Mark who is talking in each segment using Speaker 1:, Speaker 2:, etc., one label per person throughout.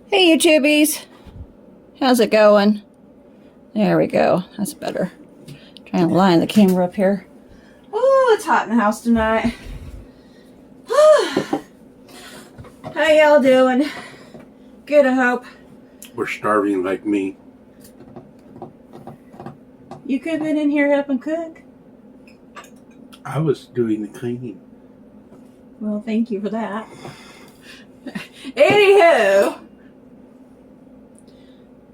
Speaker 1: Hey YouTubies, how's it going? There we go, that's better. Trying to line the camera up here. Oh, it's hot in the house tonight. How y'all doing? Good, I hope.
Speaker 2: We're starving like me.
Speaker 1: You could have been in here helping cook.
Speaker 2: I was doing the cleaning.
Speaker 1: Well, thank you for that. Anywho.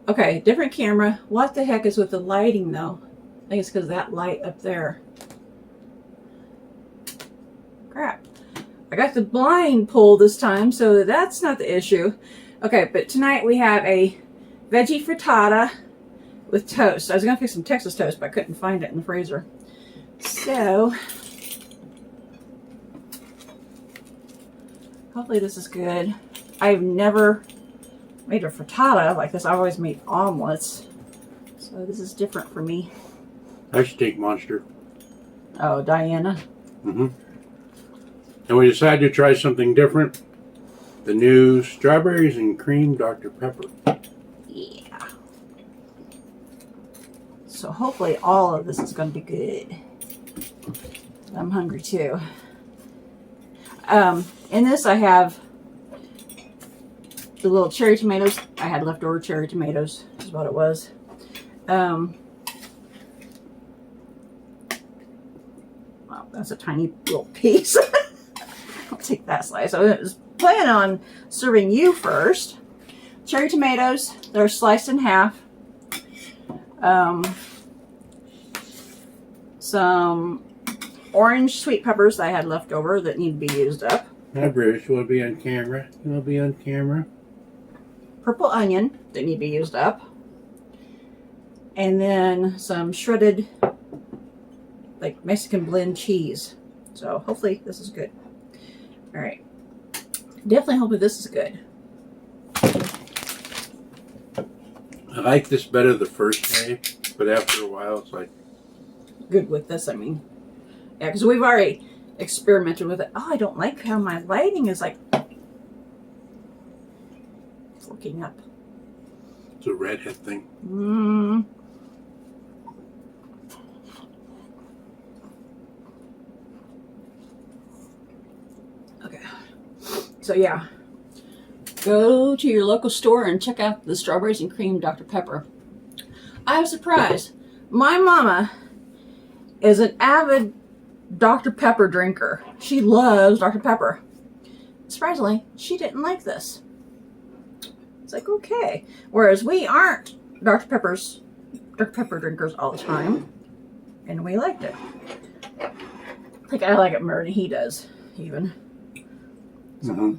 Speaker 1: Okay, different camera. What the heck is with the lighting though? I think it's because of that light up there. Crap. I got the blind pulled this time, so that's not the issue. Okay, but tonight we have a veggie frittata with toast. I was going to fix some Texas toast, but I couldn't find it in the freezer. So, hopefully this is good. I've never made a frittata like this. I've always made omelets. So this is different for me.
Speaker 2: I should take Monster.
Speaker 1: Oh, Diana.
Speaker 2: Mm-hmm. And we decided to try something different. The new strawberries and cream Dr. Pepper.
Speaker 1: Yeah. So hopefully all of this is going to be good. I'm hungry too. In this I have the little cherry tomatoes. I had leftover cherry tomatoes, is what it was. Wow, that's a tiny little piece. I'll take that slice. I was planning on serving you first. Cherry tomatoes, they're sliced in half. Some orange sweet peppers that I had left over that need to be used up.
Speaker 2: Hi, Bruce. You want to be on camera? You want to be on camera?
Speaker 1: Purple onion that need to be used up. And then some shredded, like Mexican blend cheese. So hopefully this is good. All right. Definitely hoping this is good.
Speaker 2: I like this better the first day, but after a while it's like...
Speaker 1: Good with this, I mean. Yeah, because we've already experimented with it. Oh, I don't like how my lighting is like forking up.
Speaker 2: It's a redhead thing.
Speaker 1: Okay. So yeah. Go to your local store and check out the strawberries and cream Dr. Pepper. I was surprised. My mama is an avid Dr. Pepper drinker. She loves Dr. Pepper. Surprisingly, she didn't like this. It's like, okay. Whereas we aren't Dr. Pepper drinkers all the time. And we liked it. I think I like it more than he does, even. So.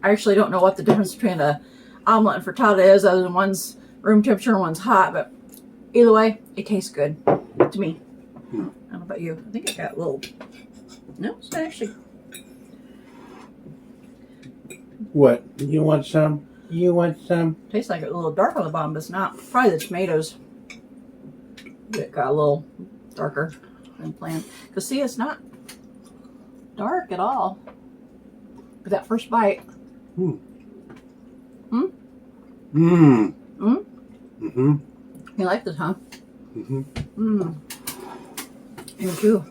Speaker 1: I actually don't know what the difference between a omelet and frittata is, other than one's room temperature and one's hot, but either way, it tastes good to me. I don't know about you. I think it got a little... No, it's not actually...
Speaker 2: What? You want some? You want some?
Speaker 1: Tastes like a little dark on the bottom, but it's not. Probably the tomatoes. It got a little darker than planned. Because see, it's not dark at all. But that first bite... You like this, huh? Me too.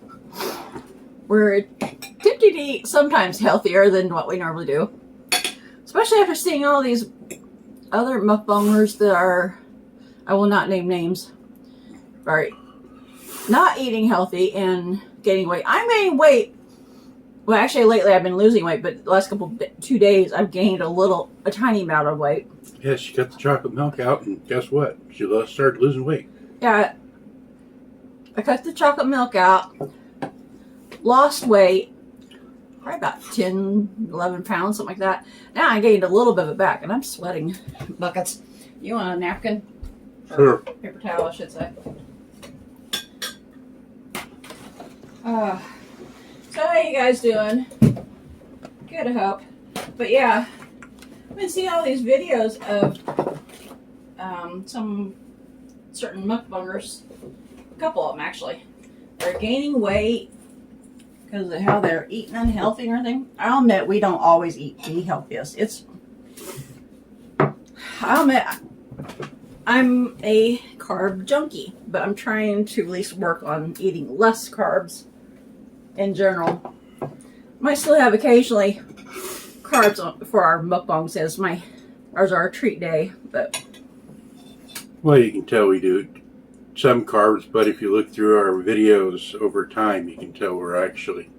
Speaker 1: We're tempted to eat sometimes healthier than what we normally do. Especially after seeing all these other mukbangers that are, I will not name names, are not eating healthy and gaining weight. I'm gaining weight. Well, actually, lately I've been losing weight, but the last 2 days I've gained a tiny amount of weight.
Speaker 2: Yeah, she got the chocolate milk out, and guess what? She started losing weight.
Speaker 1: Yeah, I cut the chocolate milk out, lost weight, probably about 10, 11 pounds, something like that. Now I gained a little bit of it back, and I'm sweating buckets. You want a napkin?
Speaker 2: Sure.
Speaker 1: Paper towel, I should say. So how you guys doing? Good, I hope. But yeah, I've been seeing all these videos of some certain mukbangers, a couple of them actually, they're gaining weight because of how they're eating unhealthy and everything. I'll admit we don't always eat the healthiest. I'll admit I'm a carb junkie, but I'm trying to at least work on eating less carbs in general. Might still have occasionally carbs for our mukbangs as ours are our treat day, but
Speaker 2: Well, you can tell we do some carbs, but if you look through our videos over time, you can tell we're actually,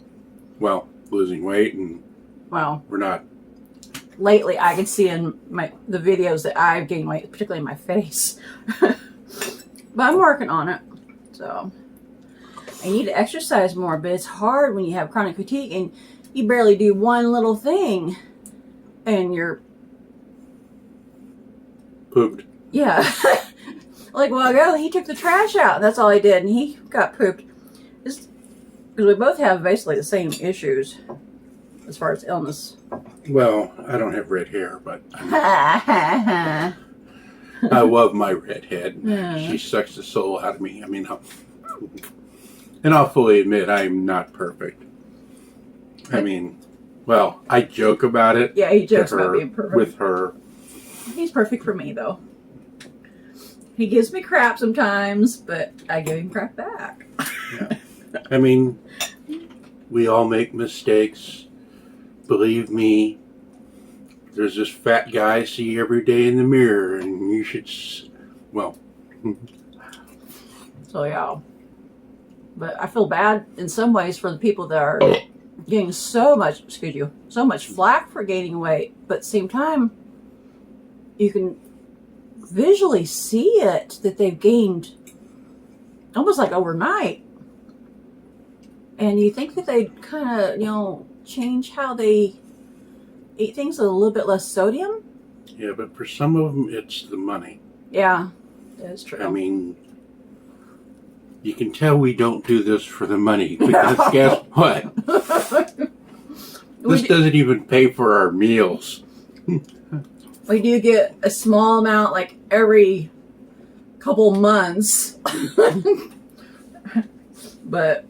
Speaker 2: well, losing weight, and
Speaker 1: well,
Speaker 2: we're not.
Speaker 1: lately I can see in the videos that I've gained weight, particularly in my face. But I'm working on it. So I need to exercise more, but it's hard when you have chronic fatigue and you barely do one little thing and you're
Speaker 2: Pooped.
Speaker 1: yeah. Like a while ago, he took the trash out, and that's all he did, and he got pooped. Because we both have basically the same issues as far as illness.
Speaker 2: Well, I don't have red hair, but
Speaker 1: Yeah.
Speaker 2: I love my redhead. She sucks the soul out of me. I mean, I'll fully admit I'm not perfect. I mean, well, I joke about it.
Speaker 1: Yeah, he jokes about being perfect.
Speaker 2: With her.
Speaker 1: He's perfect for me, though. He gives me crap sometimes, but I give him crap back.
Speaker 2: Yeah. I mean, we all make mistakes. Believe me, there's this fat guy I see every day in the mirror, and you should, well.
Speaker 1: So, yeah. But I feel bad in some ways for the people that are getting so much flack for gaining weight, but at the same time, you can visually see it that they've gained almost like overnight. And you think that they'd kind of, change how they eat things with a little bit less sodium?
Speaker 2: Yeah, but for some of them, it's the money.
Speaker 1: Yeah, that's true.
Speaker 2: I mean, you can tell we don't do this for the money, because guess what? This doesn't even pay for our meals.
Speaker 1: We do get a small amount, like every couple months. But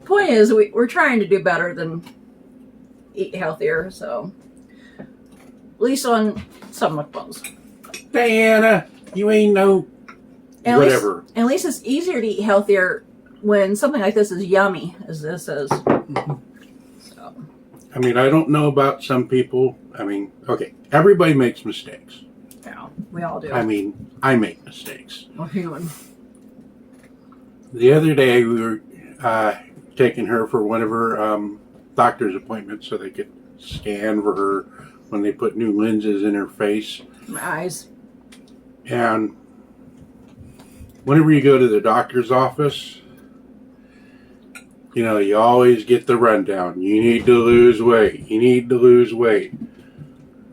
Speaker 1: the point is, we're trying to do better than eat healthier. So at least on some mukbangs.
Speaker 2: Diana, you ain't no
Speaker 1: And
Speaker 2: whatever.
Speaker 1: At least it's easier to eat healthier when something like this is yummy, as this is. So.
Speaker 2: I mean, I don't know about some people. I mean, okay, everybody makes mistakes.
Speaker 1: Yeah, we all do.
Speaker 2: I mean, I make mistakes.
Speaker 1: We're human.
Speaker 2: The other day, we were taking her for one of her doctor's appointments so they could scan for her when they put new lenses in her face.
Speaker 1: My eyes.
Speaker 2: And whenever you go to the doctor's office, you always get the rundown. You need to lose weight. You need to lose weight.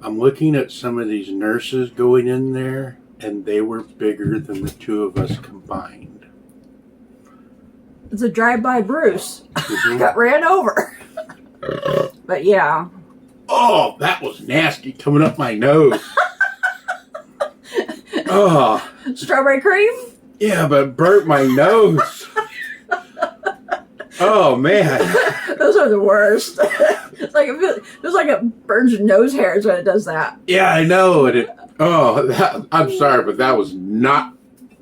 Speaker 2: I'm looking at some of these nurses going in there, and they were bigger than the two of us combined.
Speaker 1: It's a drive-by Bruce.
Speaker 2: Mm-hmm.
Speaker 1: Got ran over. But yeah.
Speaker 2: Oh, that was nasty coming up my nose. Oh.
Speaker 1: Strawberry cream?
Speaker 2: Yeah, but it burnt my nose. Oh, man.
Speaker 1: Those are the worst. It's like it feels like it burns your nose hairs when it does that.
Speaker 2: Yeah, I know. And I'm sorry, but that was not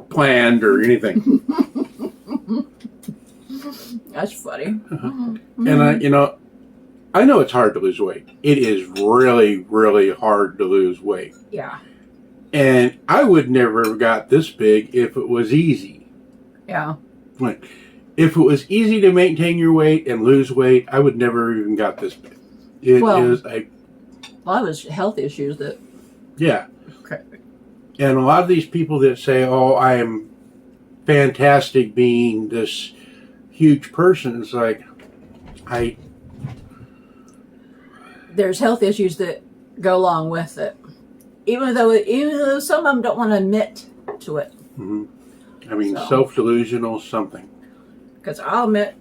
Speaker 2: planned or anything.
Speaker 1: That's funny.
Speaker 2: And I know it's hard to lose weight. It is really, really hard to lose weight.
Speaker 1: Yeah.
Speaker 2: And I would never have got this big if it was easy.
Speaker 1: Yeah.
Speaker 2: If it was easy to maintain your weight and lose weight, I would never even got this big. It was a...
Speaker 1: Well, it was health issues that...
Speaker 2: Yeah.
Speaker 1: Okay.
Speaker 2: And a lot of these people that say, oh, I am fantastic being this huge person, it's like,
Speaker 1: There's health issues that go along with it. Even though some of them don't want to admit to it.
Speaker 2: Mm-hmm. I mean, self-delusional something.
Speaker 1: Because I'll admit,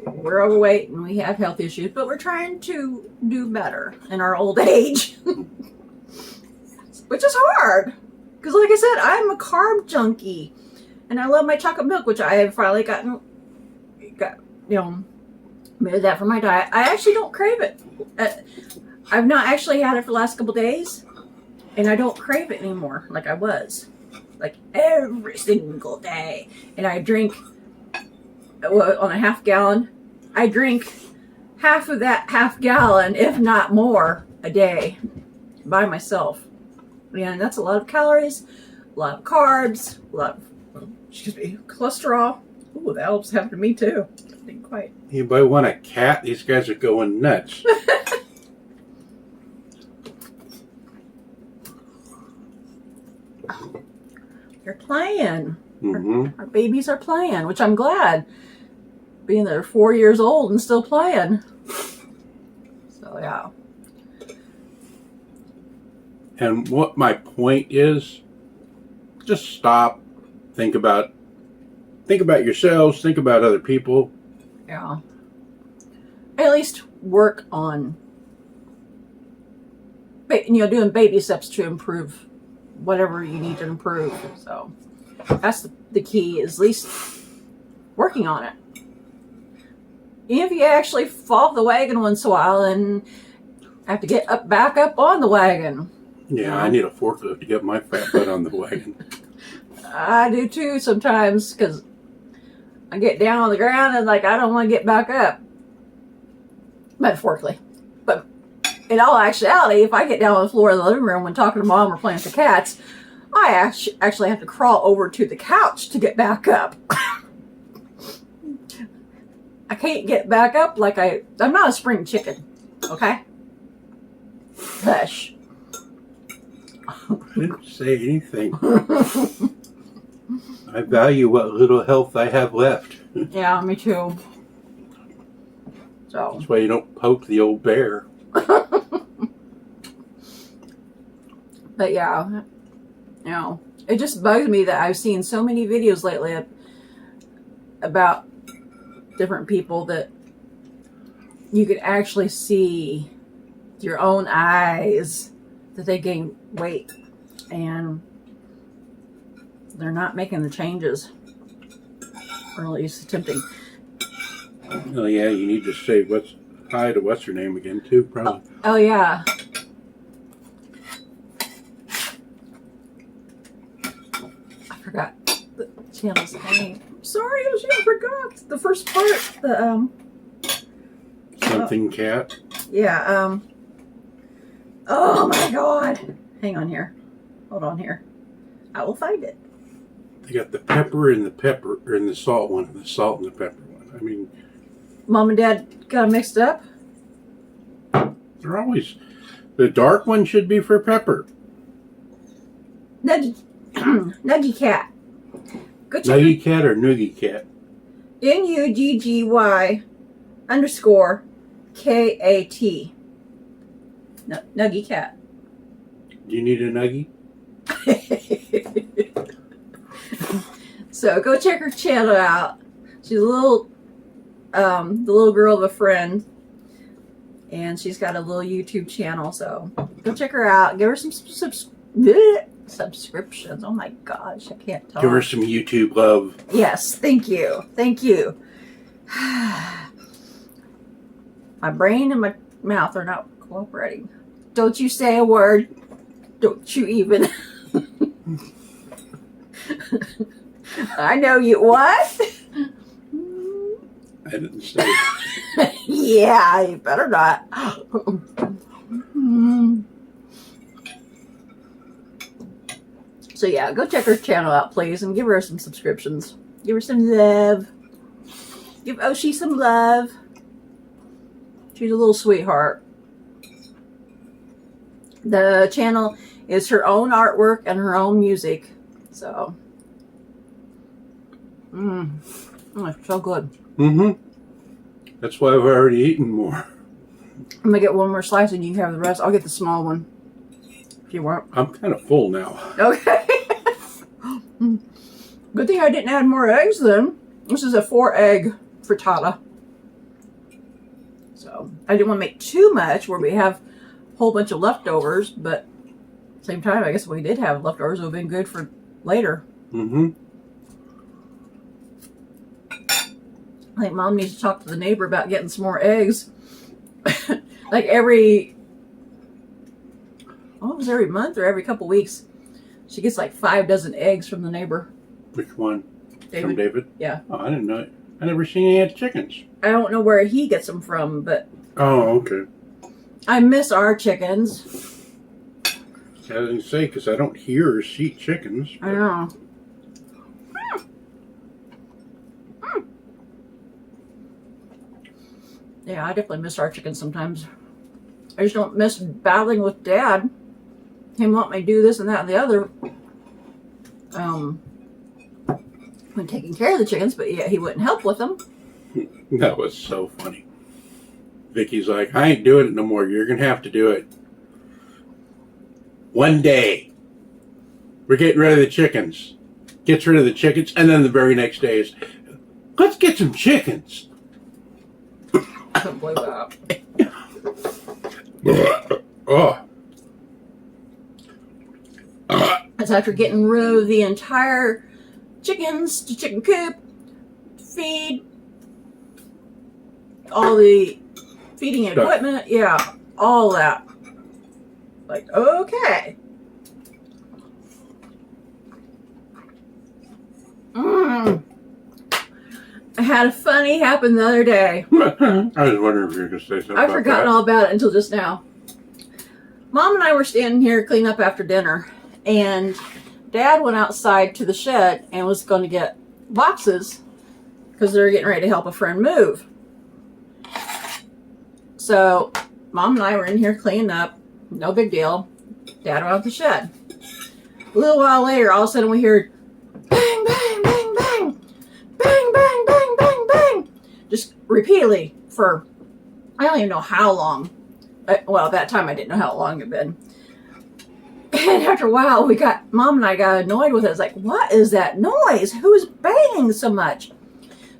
Speaker 1: we're overweight and we have health issues, but we're trying to do better in our old age. Which is hard. Because like I said, I'm a carb junkie. And I love my chocolate milk, which I have finally gotten made that for my diet. I actually don't crave it. I've not actually had it for the last couple days, and I don't crave it anymore like I was. Like every single day. And I drink, on a half gallon, I drink half of that half gallon, if not more, a day by myself. And that's a lot of calories, a lot of carbs, a lot of, cholesterol. Ooh, that helps happen to me too. Didn't quite.
Speaker 2: Anybody want a cat? These guys are going nuts.
Speaker 1: They're playing.
Speaker 2: Mm-hmm.
Speaker 1: Our babies are playing, which I'm glad. Being they're 4 years old and still playing. So yeah.
Speaker 2: And what my point is, just stop, think about yourselves, think about other people.
Speaker 1: Yeah. At least work on, doing baby steps to improve whatever you need to improve. So that's the key, is at least working on it. Even if you actually fall off the wagon once in a while and have to get back up on the wagon.
Speaker 2: Yeah, I need a forklift to get my fat butt on the wagon.
Speaker 1: I do too sometimes, because I get down on the ground and I don't want to get back up. Metaphorically. But in all actuality, if I get down on the floor of the living room when talking to Mom or playing with the cats, I actually have to crawl over to the couch to get back up. I can't get back up like I'm not a spring chicken, okay? Hush.
Speaker 2: I didn't say anything. I value what little health I have left.
Speaker 1: Yeah, me too. So
Speaker 2: that's why you don't poke the old bear.
Speaker 1: But yeah, it just bugs me that I've seen so many videos lately about different people that you could actually see with your own eyes that they gain weight and they're not making the changes, or at least attempting.
Speaker 2: Oh yeah, you need to say hi to what's her name again too, probably.
Speaker 1: Oh yeah. I forgot the channel's name. Sorry, I forgot the first part. The
Speaker 2: something cat.
Speaker 1: Yeah. Oh my God! Hang on here. Hold on here. I will find it.
Speaker 2: They got the pepper and the salt one, and the salt and the pepper one. I mean,
Speaker 1: Mom and Dad got them mixed up.
Speaker 2: They're always, the dark one should be for pepper.
Speaker 1: Nuggy Cat. Go check
Speaker 2: Nuggy Cat or Noogie Cat?
Speaker 1: NUGGY_KAT. No, Nuggy Cat.
Speaker 2: Do you need a nuggie?
Speaker 1: So go check her channel out. She's a little, the little girl of a friend, and she's got a little YouTube channel. So go check her out. Give her some subscriptions. Oh my gosh, I can't talk.
Speaker 2: Give her some YouTube love.
Speaker 1: Yes, thank you, thank you. My brain and my mouth are not cooperating. Don't you say a word. Don't you even. I know you. What?
Speaker 2: I didn't say it.
Speaker 1: Yeah, you better not. So yeah, go check her channel out, please, and give her some subscriptions. Give her some love. Give Oshi some love. She's a little sweetheart. The channel is her own artwork and her own music. So, it's so good.
Speaker 2: Mm-hmm. That's why I've already eaten more.
Speaker 1: I'm gonna get one more slice and you can have the rest. I'll get the small one if you want.
Speaker 2: I'm kind of full now.
Speaker 1: Okay. Good thing I didn't add more eggs then. This is a 4-egg frittata. So I didn't want to make too much where we have a whole bunch of leftovers, but at the same time, I guess if we did have leftovers, it would have been good for later.
Speaker 2: Mm-hmm.
Speaker 1: think Mom needs to talk to the neighbor about getting some more eggs. Like every month or every couple weeks. She gets like 5 dozen eggs from the neighbor.
Speaker 2: Which one?
Speaker 1: David.
Speaker 2: From David?
Speaker 1: Yeah.
Speaker 2: Oh, I didn't know it. I never seen any of chickens.
Speaker 1: I don't know where he gets them from, but...
Speaker 2: Oh, okay.
Speaker 1: I miss our chickens.
Speaker 2: I was going to say, because I don't hear or see chickens.
Speaker 1: I know. Yeah, I definitely miss our chickens sometimes. I just don't miss battling with Dad. Him wanting me to do this and that and the other. When taking care of the chickens, but yeah, he wouldn't help with them.
Speaker 2: That was so funny. Vicky's like, I ain't doing it no more. You're going to have to do it. One day, we're getting rid of the chickens. Gets rid of the chickens, and then the very next day is, let's get some chickens.
Speaker 1: I couldn't believe that.
Speaker 2: Oh.
Speaker 1: That's after getting rid of the entire chickens to chicken coop, feed, all the feeding equipment, yeah, all that. Like, okay. I had a funny happen the other day.
Speaker 2: I was wondering if you were going to say something
Speaker 1: I've
Speaker 2: about
Speaker 1: forgotten
Speaker 2: that.
Speaker 1: all about it until just now. Mom and I were standing here cleaning up after dinner, and Dad went outside to the shed and was going to get boxes because they were getting ready to help a friend move. So Mom and I were in here cleaning up. No big deal. Dad went out the shed. A little while later, all of a sudden we heard bang, bang, bang, bang, bang, bang, bang, bang, bang, just repeatedly for I don't even know how long. Well, at that time I didn't know how long it had been. And after a while, Mom and I got annoyed with it. It's like, what is that noise? Who's banging so much?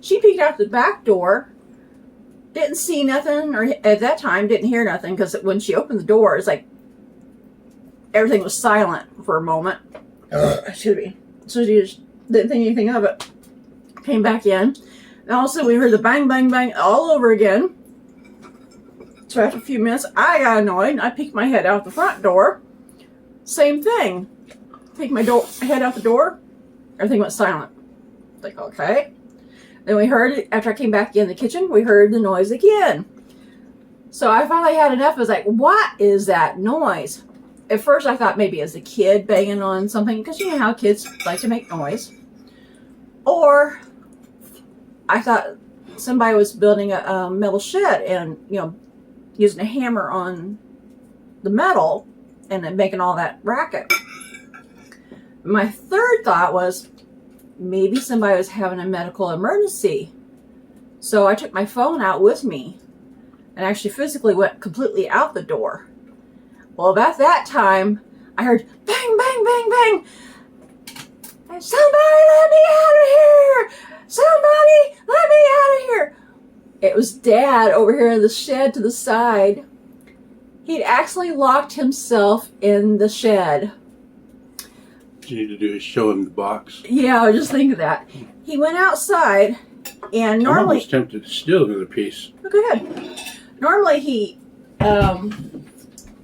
Speaker 1: She peeked out the back door, didn't see nothing, or at that time didn't hear nothing, because when she opened the door, it's like everything was silent for a moment. Excuse me. So she just didn't think anything of it. Came back in, and all of a sudden we heard the bang, bang, bang all over again. So after a few minutes, I got annoyed, and I peeked my head out the front door. Same thing. Peeked my head out the door. Everything went silent. Like, okay. Then we heard it, after I came back in the kitchen, we heard the noise again. So I finally had enough. I was like, what is that noise? At first I thought maybe it was a kid banging on something, because you know how kids like to make noise. Or I thought somebody was building a metal shed and, using a hammer on the metal and then making all that racket. My third thought was maybe somebody was having a medical emergency. So I took my phone out with me and actually physically went completely out the door. Well, about that time, I heard bang, bang, bang, bang. Somebody let me out of here! Somebody let me out of here! It was Dad over here in the shed to the side. He'd actually locked himself in the shed.
Speaker 2: What you need to do is show him the box.
Speaker 1: Yeah, I was just thinking that. He went outsid, and normally...
Speaker 2: I'm almost tempted to steal another piece.
Speaker 1: Oh, go ahead. Normally he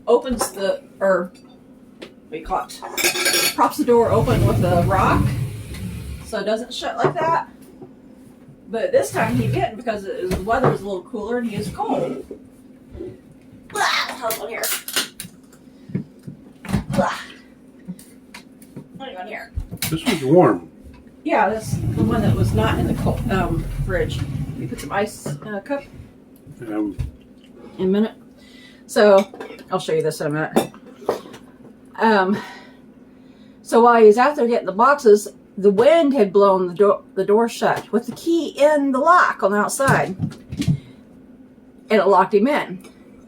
Speaker 1: opens the... or... what do you call it? Props the door open with a rock, so it doesn't shut like that. But this time he didn't, because the weather was a little cooler and he was cold. How's on here? What on here?
Speaker 2: This one's warm.
Speaker 1: Yeah, that's the one that was not in the fridge. We put some ice in a cup in a minute. So I'll show you this in a minute. So while he was out there getting the boxes, the wind had blown the door shut with the key in the lock on the outside, and it locked him in.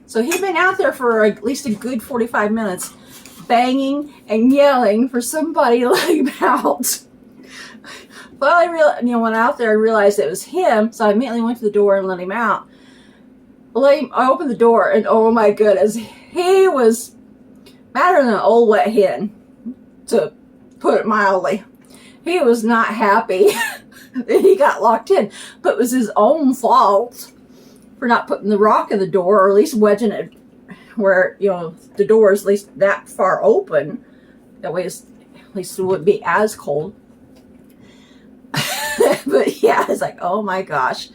Speaker 1: So he'd been out there for at least a good 45 minutes, banging and yelling for somebody to let him out. Well, I went out there, I realized it was him, so I immediately went to the door and let him out. I opened the door, and oh my goodness, he was madder than an old wet hen, to put it mildly. He was not happy. He got locked in, but it was his own fault for not putting the rock in the door, or at least wedging it where, you know, the door is at least that far open. That way, at least it wouldn't be as cold. But yeah, it's like, oh my gosh.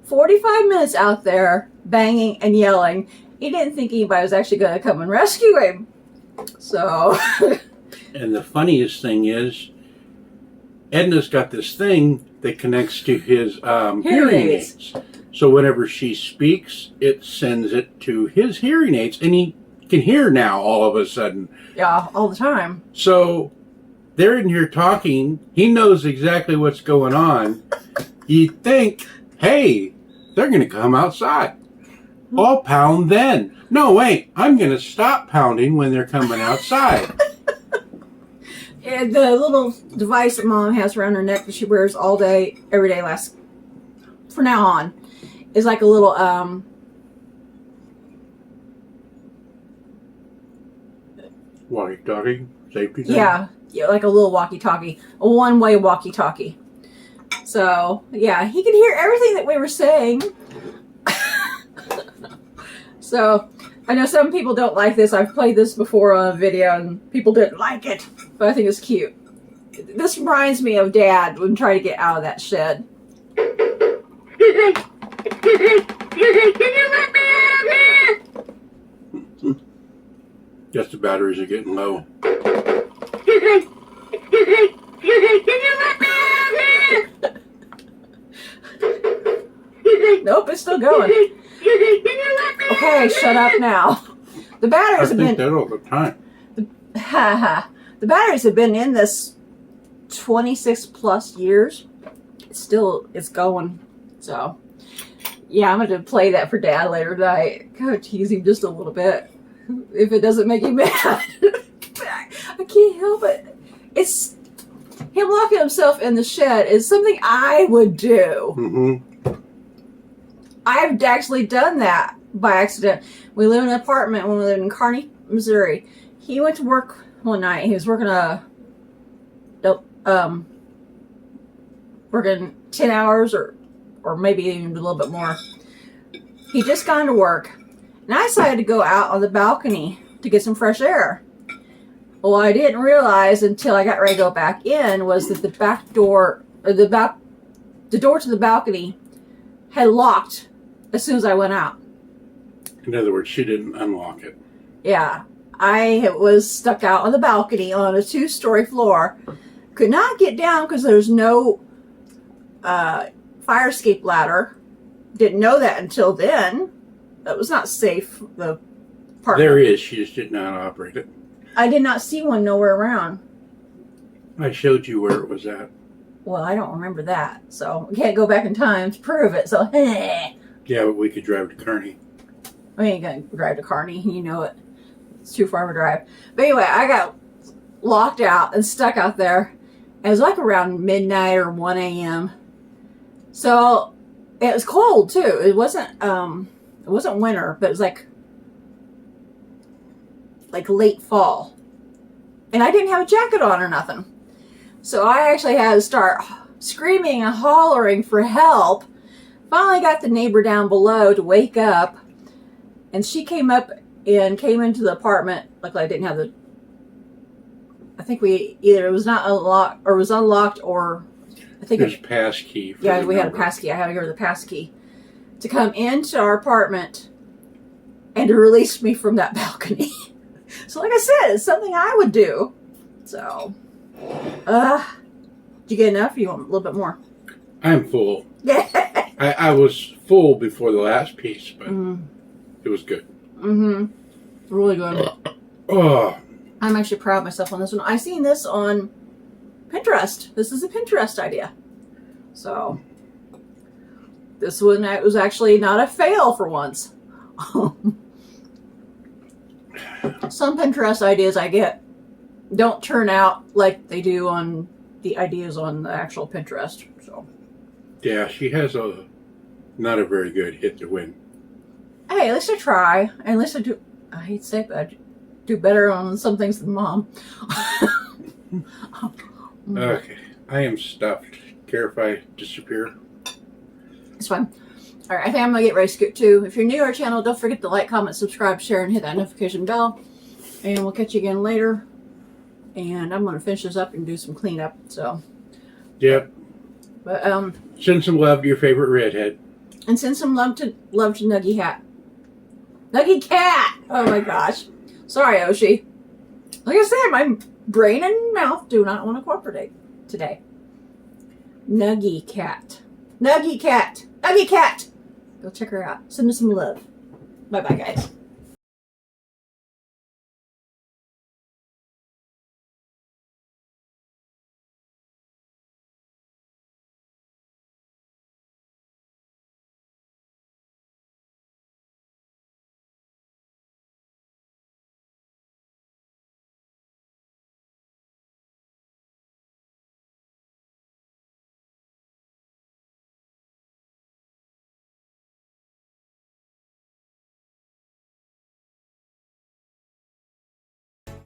Speaker 1: 45 minutes out there banging and yelling. He didn't think anybody was actually going to come and rescue him. So.
Speaker 2: And the funniest thing is, Edna's got this thing that connects to his hearing aids. So whenever she speaks, it sends it to his hearing aids, and he can hear now all of a sudden.
Speaker 1: Yeah, all the time.
Speaker 2: So they're in here talking. He knows exactly what's going on. You'd think, hey, they're going to come outside. I'll pound then. No, wait, I'm going to stop pounding when they're coming outside.
Speaker 1: And the little device that Mom has around her neck that she wears all day, every day, for now on, is like a little,
Speaker 2: walkie-talkie? Safety thing?
Speaker 1: yeah, like a little walkie-talkie. A one-way walkie-talkie. So, yeah, he could hear everything that we were saying. So, I know some people don't like this. I've played this before on a video and people didn't like it. But I think it's cute. This reminds me of Dad when trying to get out of that shed.
Speaker 2: Guess the batteries are getting low.
Speaker 1: Nope, it's still going. Okay, shut up now. The batteries have been...
Speaker 2: that all the time.
Speaker 1: The batteries have been in this 26 plus years. It's going. So, yeah, I'm going to play that for Dad later tonight. Go tease him just a little bit. If it doesn't make him mad. I can't help it. It's... Him locking himself in the shed is something I would do.
Speaker 2: Mm-hmm.
Speaker 1: I've actually done that by accident. We live in an apartment when we lived in Kearney, Missouri. He went to work one night. He was working working 10 hours or maybe even a little bit more. He just got into work. And I decided to go out on the balcony to get some fresh air. Well, I didn't realize until I got ready to go back in was that the back door, or the door to the balcony had locked as soon as I went out.
Speaker 2: In other words, she didn't unlock it.
Speaker 1: Yeah. I was stuck out on the balcony on a 2-story floor. Could not get down because there's no fire escape ladder. Didn't know that until then. That was not safe. The apartment.
Speaker 2: There is. She just did not operate it.
Speaker 1: I did not see one nowhere around.
Speaker 2: I showed you where it was at.
Speaker 1: Well, I don't remember that. So, we can't go back in time to prove it. So,
Speaker 2: Yeah, but we could drive to Kearney.
Speaker 1: I ain't going to drive to Kearney. You know it. It's too far of a drive. But anyway, I got locked out and stuck out there. It was like around midnight or 1 a.m. So, it was cold, too. It wasn't winter, but it was like late fall. And I didn't have a jacket on or nothing. So I actually had to start screaming and hollering for help. Finally got the neighbor down below to wake up. And she came up and came into the apartment. Luckily I didn't have the... I think it was not unlocked or was unlocked, or I think
Speaker 2: there's pass key.
Speaker 1: Yeah, we had a pass key. I had to give her the pass key to come into our apartment and to release me from that balcony. So like I said, it's something I would do. So, did you get enough? Or you want a little bit more?
Speaker 2: I'm full.
Speaker 1: Yeah.
Speaker 2: I was full before the last piece, but it was good.
Speaker 1: Mm-hmm. Really good.
Speaker 2: Oh.
Speaker 1: I'm actually proud of myself on this one. I seen this on Pinterest. This is a Pinterest idea. So, this one was actually not a fail for once. Some Pinterest ideas I get don't turn out like they do on the ideas on the actual Pinterest. So,
Speaker 2: yeah, she has not a very good hit to win.
Speaker 1: Hey, at least I try. And at least I do. I hate to say it, but I do better on some things than Mom.
Speaker 2: Okay, I am stuffed. care if I disappear?
Speaker 1: It's fine. All right, I think I'm going to get ready to scoot too. If you're new to our channel, don't forget to like, comment, subscribe, share, and hit that notification bell. And we'll catch you again later. And I'm going to finish this up and do some cleanup. So,
Speaker 2: Yep.
Speaker 1: but
Speaker 2: Send some love to your favorite redhead.
Speaker 1: and send some love to Nuggy Hat. Nuggy Cat! Oh my gosh. Sorry, Oshi. Like I said, my brain and mouth do not want to cooperate today. Nuggy Cat. Nuggy Cat. Nuggy Cat! Go check her out. Send her some love. Bye-bye, guys.